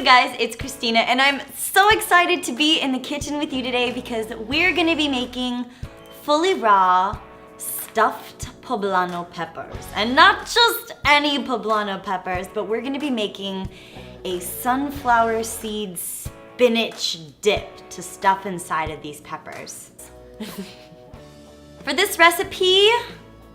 you guys, it's Christina and I'm so excited to be in the kitchen with you today because we're gonna be making fully raw stuffed poblano peppers. And not just any poblano peppers, but we're gonna be making a sunflower seed spinach dip to stuff inside of these peppers. For this recipe,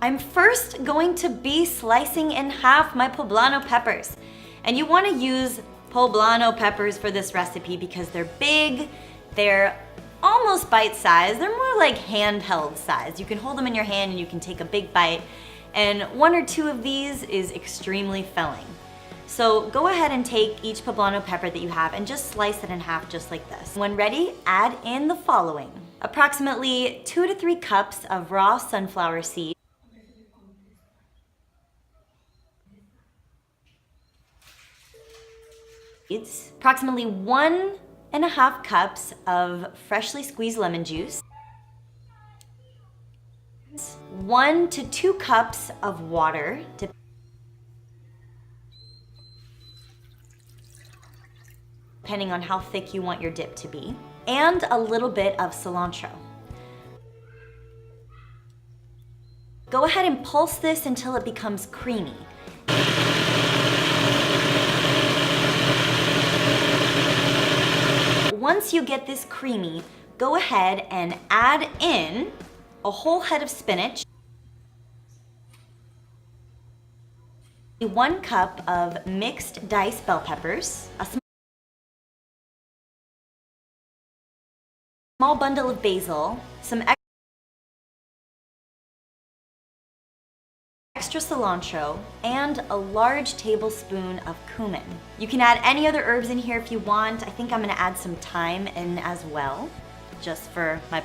I'm first going to be slicing in half my poblano peppers. And you want to use poblano peppers for this recipe because they're big, they're almost bite-sized, they're more like handheld size. You can hold them in your hand and you can take a big bite, and one or two of these is extremely filling. So go ahead and take each poblano pepper that you have and just slice it in half just like this. When ready, add in the following. Approximately 2 to 3 cups of raw sunflower seeds, approximately 1.5 cups of freshly squeezed lemon juice, 1 to 2 cups of water, depending on how thick you want your dip to be, and a little bit of cilantro. Go ahead and pulse this until it becomes creamy. Once you get this creamy, go ahead and add in a whole head of spinach, 1 cup of mixed diced bell peppers, a small bundle of basil, some extra cilantro, and a large tablespoon of cumin. You can add any other herbs in here if you want. I think I'm gonna add some thyme in as well, just for my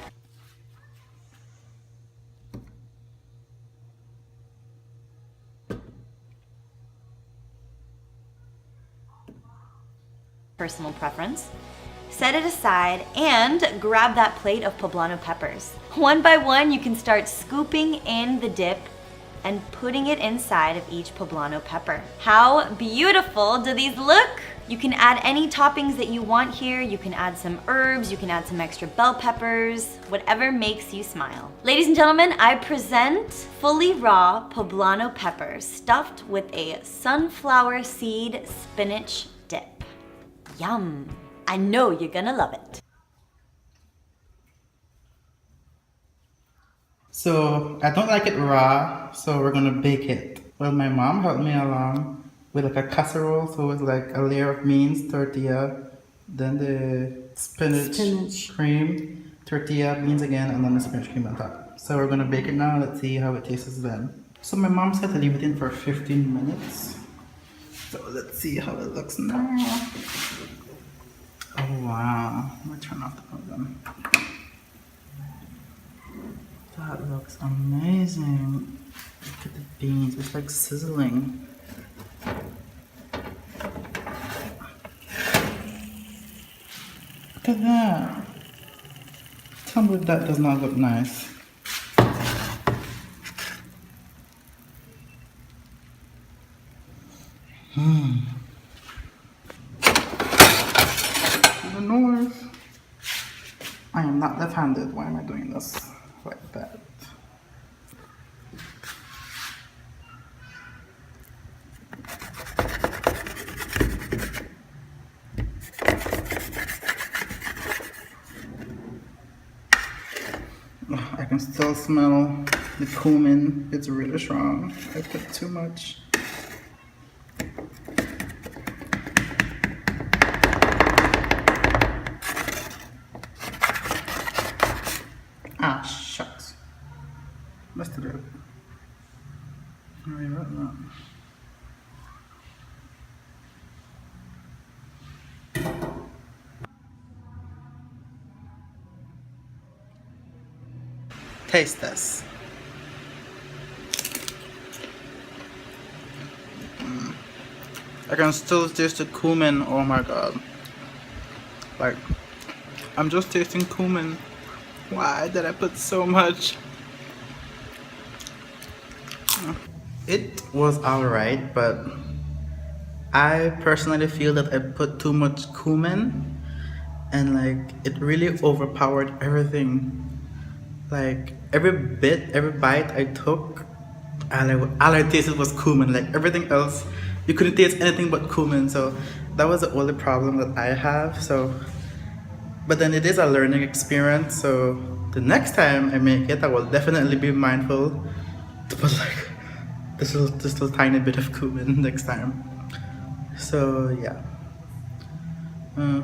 personal preference. Set it aside and grab that plate of poblano peppers. One by one, you can start scooping in the dip and putting it inside of each poblano pepper. How beautiful do these look? You can add any toppings that you want here. You can add some herbs, you can add some extra bell peppers, whatever makes you smile. Ladies and gentlemen, I present fully raw poblano peppers stuffed with a sunflower seed spinach dip. Yum! I know you're gonna love it. So I don't like it raw, so we're gonna bake it. Well, my mom helped me along with like a casserole, so it was like a layer of beans, tortilla, then the spinach cream, tortilla, beans again, and then the spinach cream on top. So we're gonna bake it now. Let's see how it tastes then. So my mom said to leave it in for 15 minutes. So let's see how it looks now. Oh wow! I'm gonna turn off the oven. That looks amazing. Look at the beans, it's like sizzling. Look at that. Tell me that does not look nice. The noise. I am not left-handed. Why am I doing this like that? I can still smell the cumin. It's really strong. I put too much. Ah, shucks. Must have did it. Oh, you're right now. Taste this. I can still taste the cumin. Oh my god. Like, I'm just tasting cumin. Why did I put so much? It was alright, but I personally feel that I put too much cumin and like it really overpowered everything. Like every bit, every bite I took, all I tasted was cumin. Like everything else, you couldn't taste anything but cumin. So that was the only problem that I have. So, but then it is a learning experience. So the next time I make it, I will definitely be mindful to put like this little tiny bit of cumin next time. So yeah. Uh,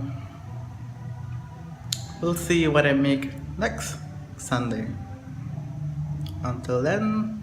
we'll see what I make next Sunday. Until then,